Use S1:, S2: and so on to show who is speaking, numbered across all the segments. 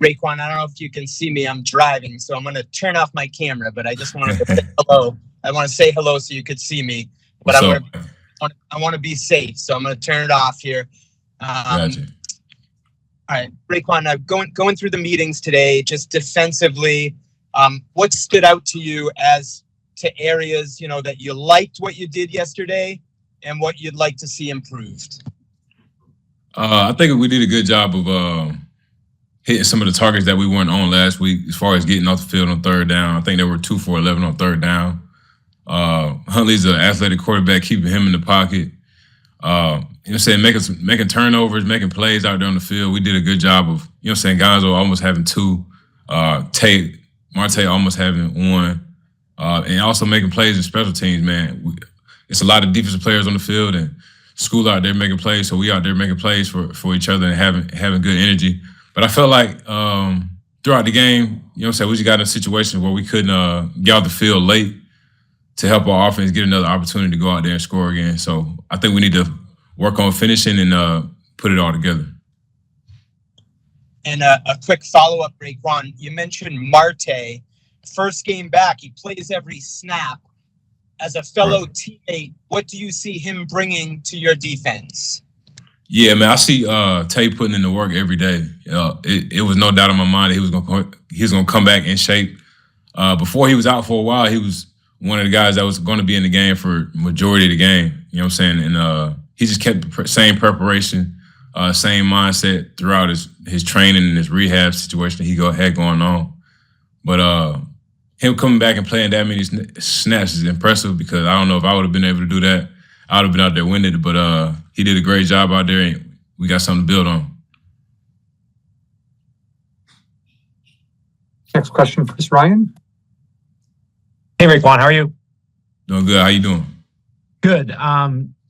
S1: Raekwon, I don't know if you can see me. I'm driving, so I'm going to turn off my camera, but I just wanted to say hello. I want to say hello so you could see me, but I want to be safe, so I'm going to turn it off here.
S2: Gotcha.
S1: All right, Raekwon, going through the meetings today, just defensively, what stood out to you as to areas, that you liked what you did yesterday and what you'd like to see improved?
S2: I think we did a good job of hitting some of the targets that we weren't on last week as far as getting off the field on third down. I think they were 2 for 11 on third down. Huntley's an athletic quarterback, keeping him in the pocket. Making turnovers, making plays out there on the field. We did a good job of, Gonzo almost having 2, Marte almost having 1, and also making plays in special teams, man. It's a lot of defensive players on the field, and Schooler out there making plays, so we out there making plays for each other and having good energy. But I felt like throughout the game, we just got in a situation where we couldn't get out the field late to help our offense get another opportunity to go out there and score again. So I think we need to work on finishing and put it all together.
S1: And a quick follow-up, Raekwon. You mentioned Marte. First game back, he plays every snap. As a fellow teammate, what do you see him bringing to your defense?
S2: Yeah, man, I see Tay putting in the work every day. It was no doubt in my mind that he was gonna come back in shape. Before he was out for a while, he was one of the guys that was going to be in the game for majority of the game. You know what I'm saying? And he just kept the same preparation, same mindset throughout his training and his rehab situation that he had going on. But him coming back and playing that many snaps is impressive, because I don't know if I would have been able to do that. I would have been out there winning it, but he did a great job out there, and we got something to build on.
S3: Next question, Chris Ryan.
S4: Hey, Raekwon, how are you?
S2: Doing good. How you doing?
S4: Good.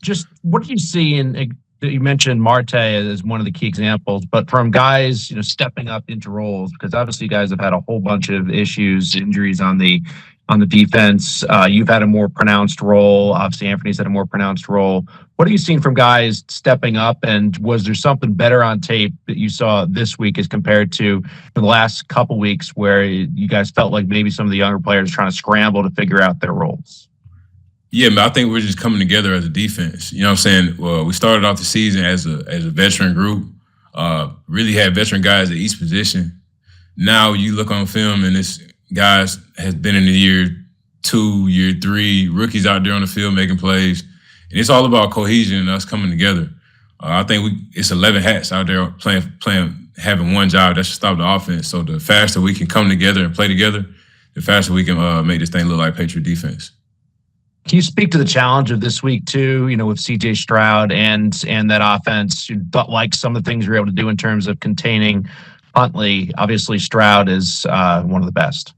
S4: Just what do you see in? You mentioned Marte as one of the key examples, but from guys, stepping up into roles, because obviously you guys have had a whole bunch of issues, injuries on the defense. You've had a more pronounced role. Obviously, Anthony's had a more pronounced role. What are you seeing from guys stepping up, and was there something better on tape that you saw this week as compared to the last couple weeks where you guys felt like maybe some of the younger players trying to scramble to figure out their roles?
S2: Yeah, man, I think we're just coming together as a defense. You know what I'm saying? Well, we started off the season as a veteran group, really had veteran guys at each position. Now you look on film and this guys has been in the year 2, year 3, rookies out there on the field making plays. And it's all about cohesion and us coming together. I think it's 11 hats out there playing, having one job that should stop the offense. So the faster we can come together and play together, the faster we can make this thing look like Patriot defense.
S4: Can you speak to the challenge of this week too, with C.J. Stroud and that offense? You like some of the things you're able to do in terms of containing Huntley. Obviously, Stroud is one of the best.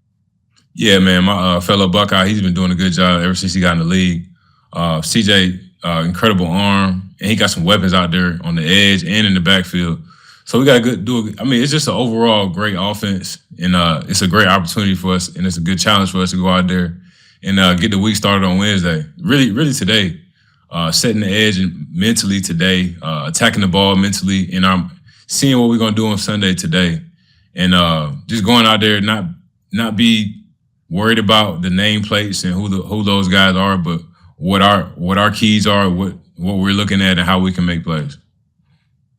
S2: Yeah, man, my fellow Buckeye, he's been doing a good job ever since he got in the league. C.J., incredible arm, and he got some weapons out there on the edge and in the backfield. So we got to it's just an overall great offense, and it's a great opportunity for us, and it's a good challenge for us to go out there and get the week started on Wednesday. Really today, setting the edge and mentally today, attacking the ball mentally, and I'm seeing what we're gonna do on Sunday today, and just going out there, not be worried about the nameplates and who those guys are, but what our keys are, what we're looking at, and how we can make plays.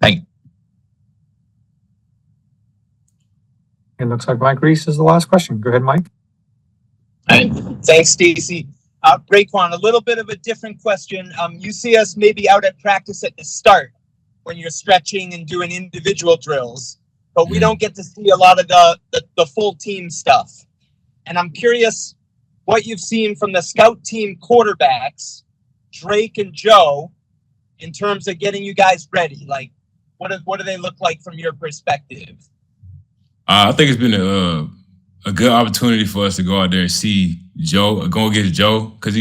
S4: Thank you.
S3: It looks like Mike Reese is the last question. Go ahead, Mike.
S1: All right. Thanks, Stacy. Raekwon, a little bit of a different question. You see us maybe out at practice at the start when you're stretching and doing individual drills, but we don't get to see a lot of the full team stuff. And I'm curious what you've seen from the scout team quarterbacks, Drake and Joe, in terms of getting you guys ready. Like, what do they look like from your perspective?
S2: I think it's been a good opportunity for us to go out there and see Joe, go against Joe, because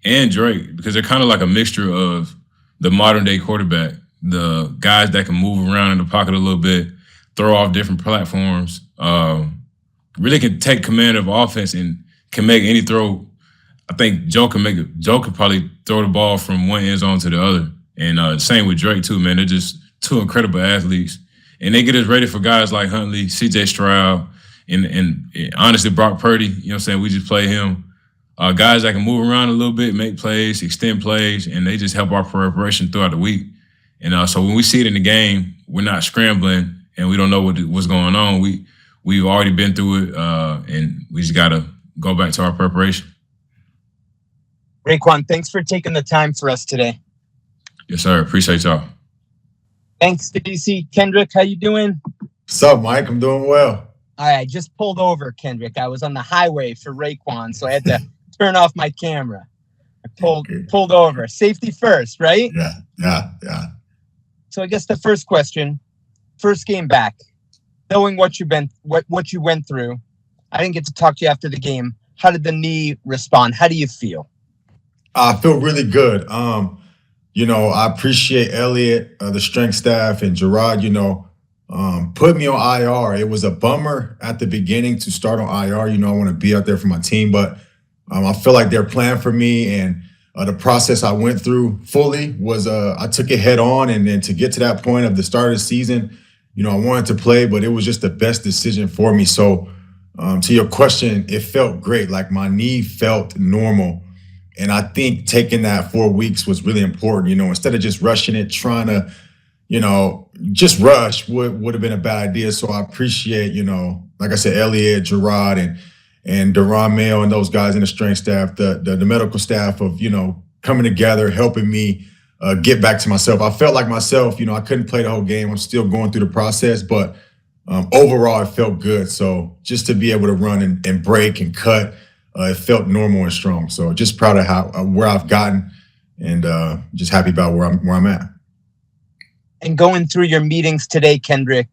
S2: and Drake, because they're kind of like a mixture of the modern day quarterback, the guys that can move around in the pocket a little bit, throw off different platforms, really can take command of offense and can make any throw. I think Joe could probably throw the ball from one end zone to the other. And same with Drake too, man. They're just two incredible athletes. and they get us ready for guys like Huntley, C.J. Stroud, and honestly Brock Purdy. You know what I'm saying? We just play him. Guys that can move around a little bit, make plays, extend plays, and they just help our preparation throughout the week. And so when we see it in the game, we're not scrambling and we don't know what's going on. We've already been through it, and we just got to go back to our preparation.
S1: Raekwon, thanks for taking the time for us today.
S2: Yes, sir. Appreciate y'all.
S1: Thanks, DC. Kendrick, how you doing?
S5: What's up, Mike? I'm doing well.
S1: All right, just pulled over, Kendrick. I was on the highway for Raekwon, so I had to turn off my camera. I pulled over. Safety first, right?
S5: Yeah.
S1: So I guess the first question, first game back, knowing what you went through, I didn't get to talk to you after the game. How did the knee respond? How do you feel?
S5: I feel really good. I appreciate Elliott, the strength staff, and Gerard, put me on IR. It was a bummer at the beginning to start on IR. I want to be out there for my team, but I feel like they're playing for me, and the process I went through fully was I took it head on, and then to get to that point of the start of the season, I wanted to play, but it was just the best decision for me. So to your question, it felt great. Like my knee felt normal. And I think taking that 4 weeks was really important, instead of just rushing it, trying to, just rush would have been a bad idea. So I appreciate, like I said, Elliott, Gerard, and Deron Mayo and those guys in the strength staff, the medical staff of, coming together, helping me get back to myself. I felt like myself, I couldn't play the whole game. I'm still going through the process, but overall it felt good. So just to be able to run and break and cut, it felt normal and strong. So just proud of where I've gotten, and just happy about where I'm at.
S1: And going through your meetings today, Kendrick,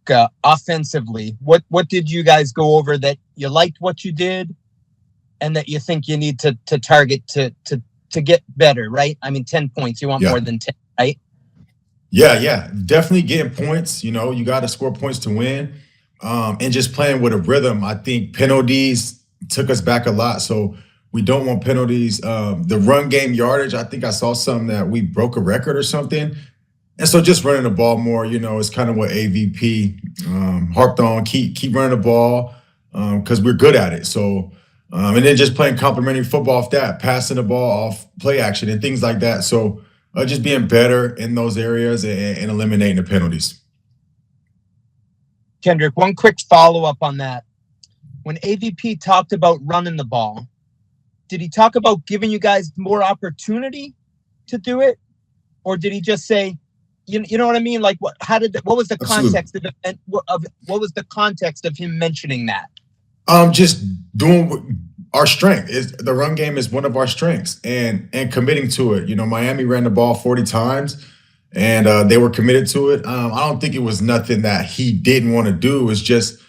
S1: offensively, what did you guys go over that you liked what you did and that you think you need to target to get better, right? I mean, 10 points, you want more than 10, right?
S5: Yeah. Definitely getting points. You got to score points to win. And just playing with a rhythm. I think penalties took us back a lot. So we don't want penalties. The run game yardage, I think I saw something that we broke a record or something. And so just running the ball more, is kind of what AVP harped on. Keep running the ball because we're good at it. So, and then just playing complementary football off that, passing the ball off play action and things like that. So just being better in those areas and eliminating the penalties.
S1: Kendrick, one quick follow-up on that. When AVP talked about running the ball, did he talk about giving you guys more opportunity to do it? Or did he just say, you know what I mean? Like what was the context what was the context of him mentioning that?
S5: Just doing our strength is the run game is one of our strengths and committing to it. Miami ran the ball 40 times and they were committed to it. I don't think it was nothing that he didn't want to do. It was just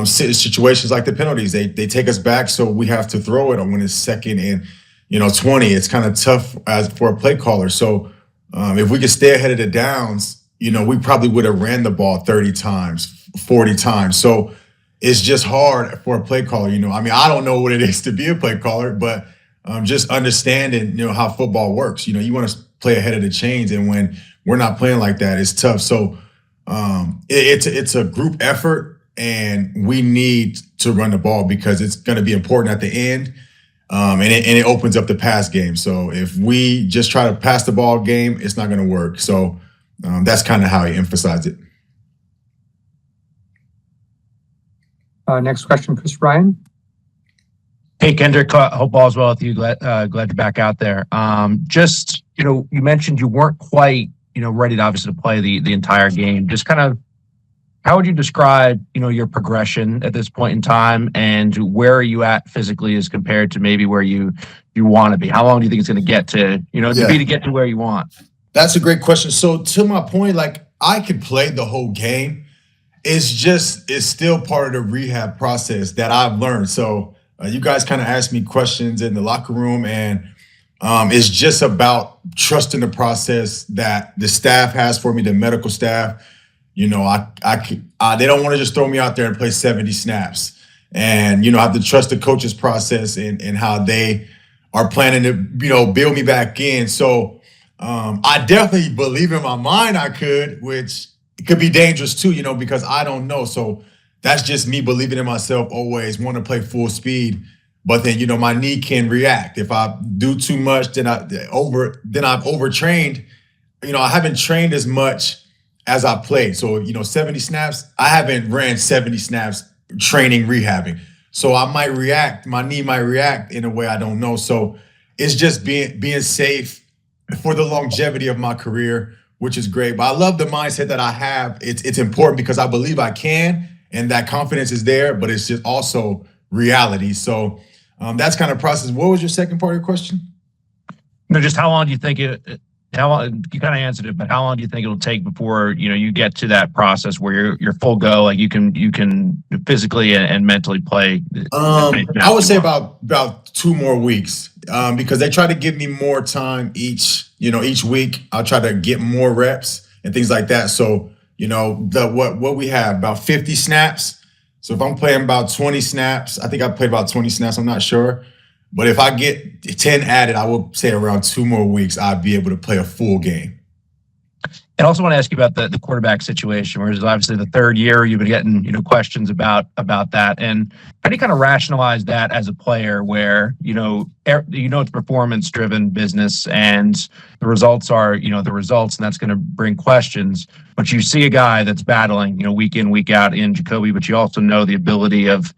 S5: situations like the penalties. They take us back, so we have to throw it when it's second and 20. It's kind of tough for a play caller. So if we could stay ahead of the downs, we probably would have ran the ball 30 times, 40 times. So it's just hard for a play caller. I don't know what it is to be a play caller, but just understanding, how football works. You want to play ahead of the chains, and when we're not playing like that, it's tough. So it's a group effort, and we need to run the ball because it's going to be important at the end. And it opens up the pass game. So if we just try to pass the ball game, it's not going to work. So that's kind of how he emphasized it.
S3: Next question, Chris Ryan.
S4: Hey, Kendrick, hope all's well with you. Glad you're back out there. Just, you mentioned you weren't quite, ready to obviously to play the entire game. Just kind of, how would you describe, your progression at this point in time, and where are you at physically as compared to maybe where you want to be? How long do you think it's going to get to, to get to where you want?
S5: That's a great question. So to my point, like I could play the whole game. It's still part of the rehab process that I've learned. So you guys kind of asked me questions in the locker room, and it's just about trusting the process that the staff has for me, the medical staff. They don't want to just throw me out there and play 70 snaps. And, I have to trust the coach's process and how they are planning to, build me back in. So I definitely believe in my mind I could, which it could be dangerous too, because I don't know. So that's just me believing in myself, always want to play full speed. But then, my knee can react. If I do too much, then I've overtrained. I haven't trained as much as I played. So, 70 snaps, I haven't ran 70 snaps training, rehabbing. So I might react, my knee might react in a way I don't know. So it's just being safe for the longevity of my career, which is great. But I love the mindset that I have. It's important because I believe I can, and that confidence is there, but it's just also reality. So that's kind of process. What was your second part of your question?
S4: No, just how long do you think how long, you kind of answered it, but how long do you think it'll take before you get to that process where you're full go, like you can physically and mentally play?
S5: I would say about 2 more weeks, because they try to give me more time each week. I'll try to get more reps and things like that. So what we have about 50 snaps. So if I'm playing about 20 snaps, I think I played about 20 snaps. I'm not sure. But if I get 10 added, I will say around 2 more weeks, I'd be able to play a full game.
S4: And I also want to ask you about the quarterback situation, where it's obviously the third year you've been getting questions about that. And how do you kind of rationalize that as a player where, it's performance driven business and the results are, the results, and that's going to bring questions. But you see a guy that's battling, week in, week out in Jacoby, but you also know the ability of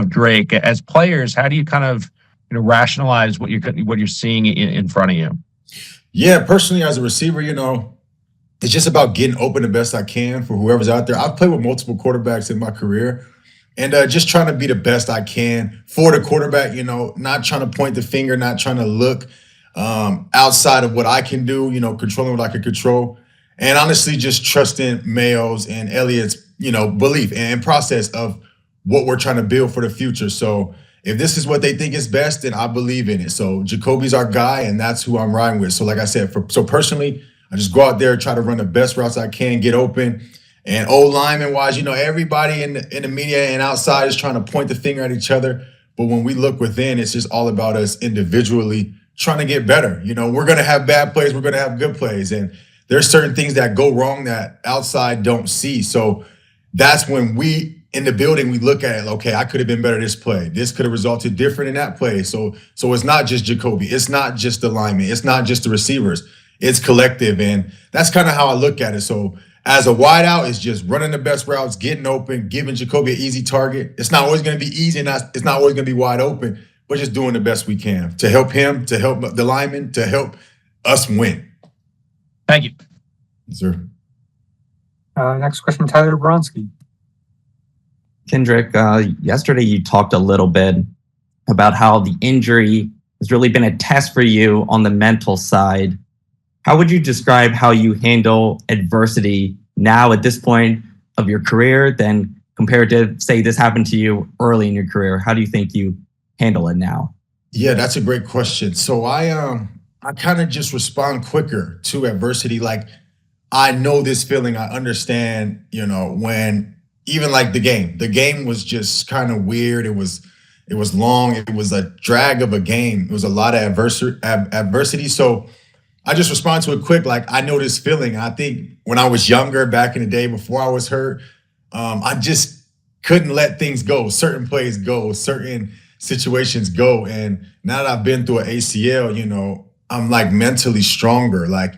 S4: Drake. As players, how do you kind of rationalize what you're seeing in front of you?
S5: Yeah, personally, as a receiver, it's just about getting open the best I can for whoever's out there. I've played with multiple quarterbacks in my career, and just trying to be the best I can for the quarterback, not trying to point the finger, not trying to look outside of what I can do, controlling what I can control. And honestly, just trusting Mayo's and Elliott's, belief and process of what we're trying to build for the future. So if this is what they think is best, then I believe in it. So Jacoby's our guy, and that's who I'm riding with. So like I said, so personally, I just go out there, try to run the best routes I can, get open. And lineman wise, everybody in the media and outside is trying to point the finger at each other. But when we look within, it's just all about us individually trying to get better. We're going to have bad plays. We're going to have good plays. And there's certain things that go wrong that outside don't see. So that's when we, in the building, we look at it, okay, I could have been better this play. This could have resulted different in that play. So it's not just Jacoby. It's not just the lineman. It's not just the receivers. It's collective. And that's kind of how I look at it. So as a wideout, it's just running the best routes, getting open, giving Jacoby an easy target. It's not always going to be easy, and it's not always going to be wide open, but just doing the best we can to help him, to help the lineman, to help us win.
S4: Thank you.
S5: Yes, sir.
S3: Next question from Tyler Bronski.
S6: Kendrick, yesterday you talked a little bit about how the injury has really been a test for you on the mental side. How would you describe how you handle adversity now at this point of your career than compared to, say, this happened to you early in your career? How do you think you handle it now?
S5: Yeah, that's a great question. So I kind of just respond quicker to adversity. Like, I know this feeling. I understand, when even like the game was just kind of weird. It was long. It was a drag of a game. It was a lot of adversity. So I just respond to it quick. Like, I know this feeling. I think when I was younger, back in the day before I was hurt, I just couldn't let things go. Certain plays go, certain situations go. And now that I've been through an ACL, I'm like mentally stronger. Like,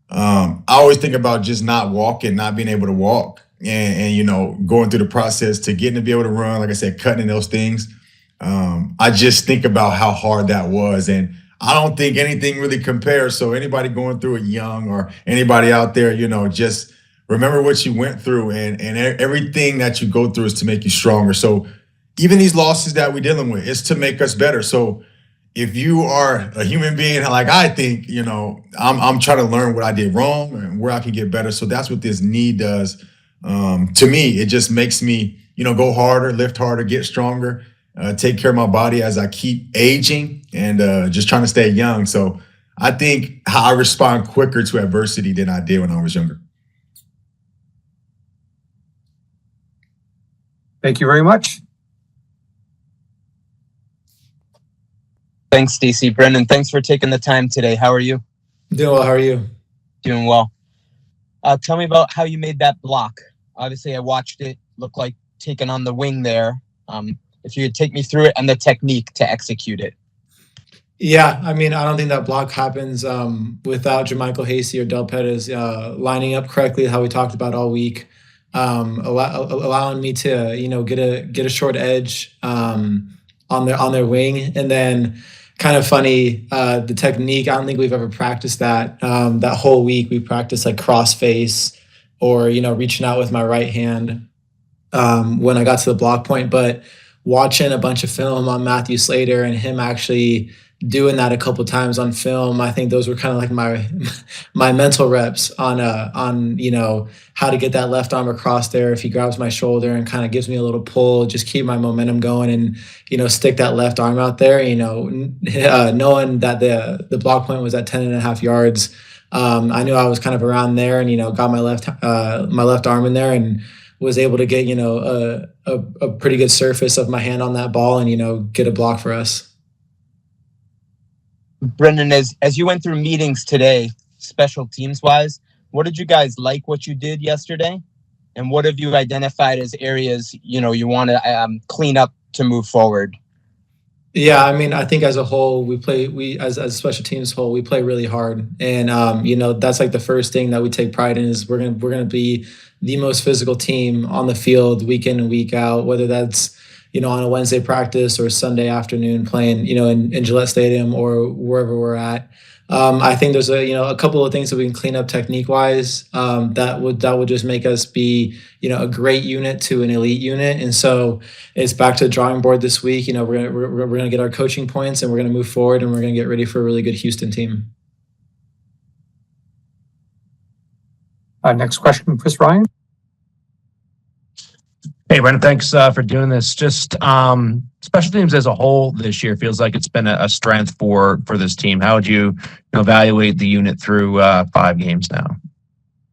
S5: I always think about just not walking, not being able to walk, and going through the process to getting to be able to run. Like I said, cutting in those things. I just think about how hard that was, and I don't think anything really compares. So anybody going through it young, or anybody out there, just remember what you went through, and everything that you go through is to make you stronger. So even these losses that we're dealing with, it's to make us better. So if you are a human being, like I think, I'm trying to learn what I did wrong and where I can get better. So that's what this knee does. To me, it just makes me, go harder, lift harder, get stronger, take care of my body as I keep aging, and just trying to stay young. So I think how I respond quicker to adversity than I did when I was younger.
S3: Thank you very much.
S1: Thanks, DC. Brenden, thanks for taking the time today. How are you?
S7: Doing well. How are you?
S1: Doing well. Tell me about how you made that block. Obviously, I watched it. Looked like taken on the wing there. If you could take me through it and the technique to execute it.
S7: Yeah, I mean, I don't think that block happens without Jermichael Hasty or Del Pettis lining up correctly, how we talked about all week, allowing me to get a short edge on their wing, and then kind of funny the technique. I don't think we've ever practiced that that whole week. We practiced like cross face or reaching out with my right hand when I got to the block point, but watching a bunch of film on Matthew Slater and him actually doing that a couple times on film, I think those were kind of like my mental reps on how to get that left arm across there. If he grabs my shoulder and kind of gives me a little pull, just keep my momentum going and stick that left arm out there. Knowing that the block point was at 10.5 yards, I knew I was kind of around there and got my left arm in there and was able to get a pretty good surface of my hand on that ball and get a block for us.
S1: Brenden, as you went through meetings today, special teams wise, what did you guys like what you did yesterday? And what have you identified as areas, you want to clean up to move forward?
S7: Yeah, I mean, I think as a whole, we as a special teams whole, we play really hard. And, that's like the first thing that we take pride in is we're going to be the most physical team on the field week in and week out, whether that's on a Wednesday practice or Sunday afternoon playing, in Gillette Stadium or wherever we're at. I think there's a couple of things that we can clean up technique wise that would just make us be a great unit to an elite unit. And so it's back to the drawing board this week. We're gonna get our coaching points and we're gonna move forward and we're gonna get ready for a really good Houston team.
S3: Next question, Chris Ryan.
S4: Hey, Brenden, thanks for doing this. Just special teams as a whole this year feels like it's been a strength for this team. How would you evaluate the unit through 5 games now?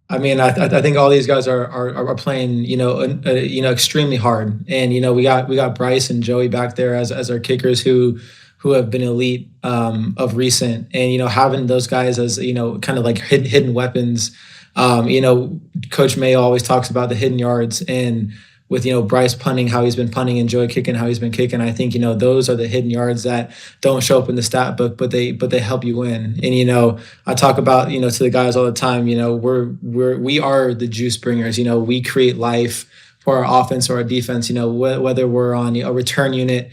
S7: I mean, I think all these guys are playing, extremely hard, and we got Bryce and Joey back there as our kickers who have been elite of recent, and having those guys as kind of like hidden weapons. Coach May always talks about the hidden yards, and with Bryce punting how he's been punting and Joey kicking how he's been kicking, I think those are the hidden yards that don't show up in the stat book, but they help you win. And I talk about to the guys all the time. We are the juice bringers. We create life for our offense or our defense. Whether we're on a return unit,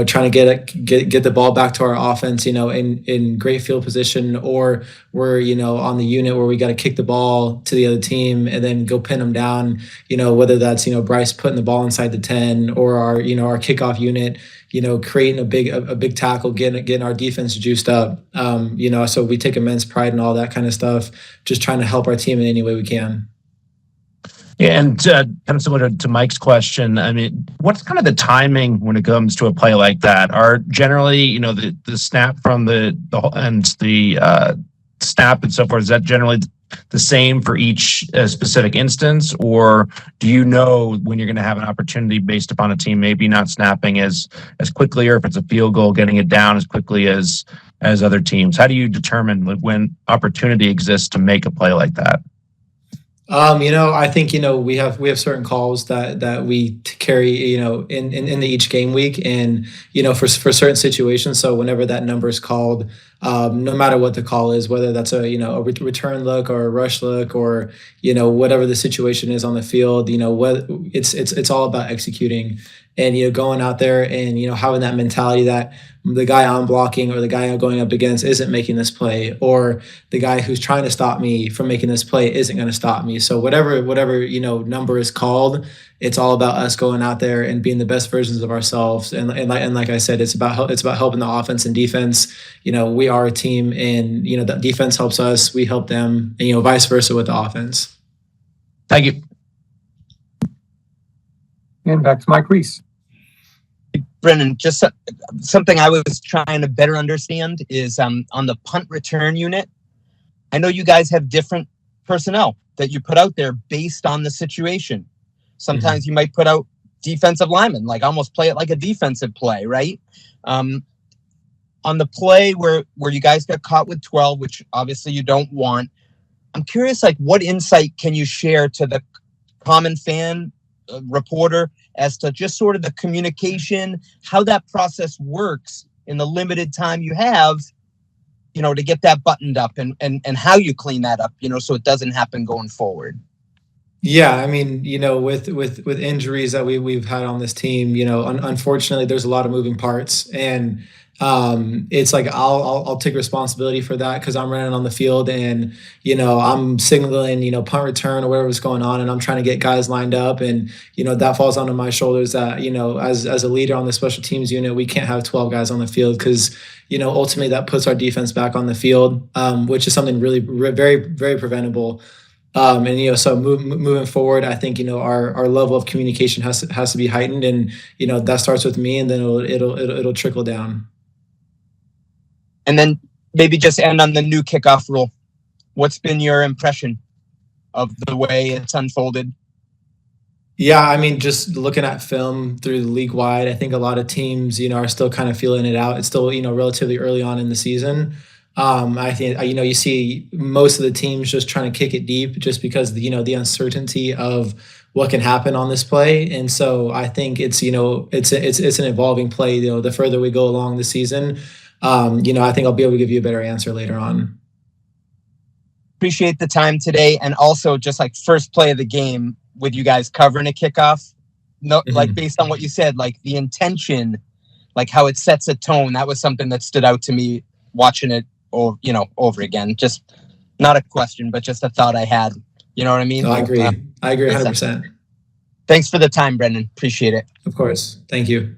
S7: trying to get the ball back to our offense, in great field position, or we're on the unit where we got to kick the ball to the other team and then go pin them down. Whether that's Bryce putting the ball inside the 10 or our our kickoff unit, creating a big tackle, getting our defense juiced up. So we take immense pride in all that kind of stuff. Just trying to help our team in any way we can.
S4: Yeah, and kind of similar to Mike's question, I mean, what's kind of the timing when it comes to a play like that? Are generally, the snap from the snap and so forth, is that generally the same for each specific instance, or do you know when you're going to have an opportunity based upon a team maybe not snapping as quickly, or if it's a field goal, getting it down as quickly as other teams? How do you determine when opportunity exists to make a play like that?
S7: I think we have certain calls that we carry in each game week, and for certain situations. So whenever that number is called, no matter what the call is, whether that's a return look or a rush look or whatever the situation is on the field, it's all about executing and going out there and having that mentality that the guy I'm blocking or the guy I'm going up against isn't making this play, or the guy who's trying to stop me from making this play isn't going to stop me. So whatever number is called, it's all about us going out there and being the best versions of ourselves. And like I said, it's about helping the offense and defense. We are a team, and the defense helps us, we help them, and vice versa with the offense.
S4: Thank you.
S3: And back to Mike Reese.
S1: Brenden, just something I was trying to better understand is on the punt return unit. I know you guys have different personnel that you put out there based on the situation. Sometimes you might put out defensive linemen, like almost play it like a defensive play, right? On the play where you guys got caught with 12, which obviously you don't want, I'm curious, like, what insight can you share to the common fan reporter as to just sort of the communication, how that process works in the limited time you have, you know, to get that buttoned up, and how you clean that up, you know, so it doesn't happen going forward?
S7: Yeah, I mean, you know, with injuries that we've had on this team, you know, unfortunately, there's a lot of moving parts, and it's like I'll take responsibility for that because I'm running on the field, and you know, I'm signaling, you know, punt return or whatever's going on, and I'm trying to get guys lined up, and you know, that falls onto my shoulders. That, you know, as a leader on the special teams unit, we can't have 12 guys on the field because, you know, ultimately that puts our defense back on the field, which is something really very, very preventable. And you know, so moving forward, I think, you know, our level of communication has to be heightened, and you know, that starts with me, and then it'll trickle down.
S1: And then maybe just end on the new kickoff rule. What's been your impression of the way it's unfolded?
S7: Yeah, I mean, just looking at film through the league wide, I think a lot of teams, you know, are still kind of feeling it out. It's still, you know, relatively early on in the season. I think, you know, you see most of the teams just trying to kick it deep just because, you know, the uncertainty of what can happen on this play. And so I think it's, you know, it's an evolving play. You know, the further we go along the season, you know, I think I'll be able to give you a better answer later on.
S1: Appreciate the time today. And also just like first play of the game with you guys covering a kickoff. No, like based on what you said, like the intention, like how it sets a tone, that was something that stood out to me watching it, or, you know, over again. Just not a question, but just a thought I had. You know what I mean?
S7: No, I agree. I agree 100%.
S1: Thanks for the time, Brenden. Appreciate it.
S7: Of course. Thank you.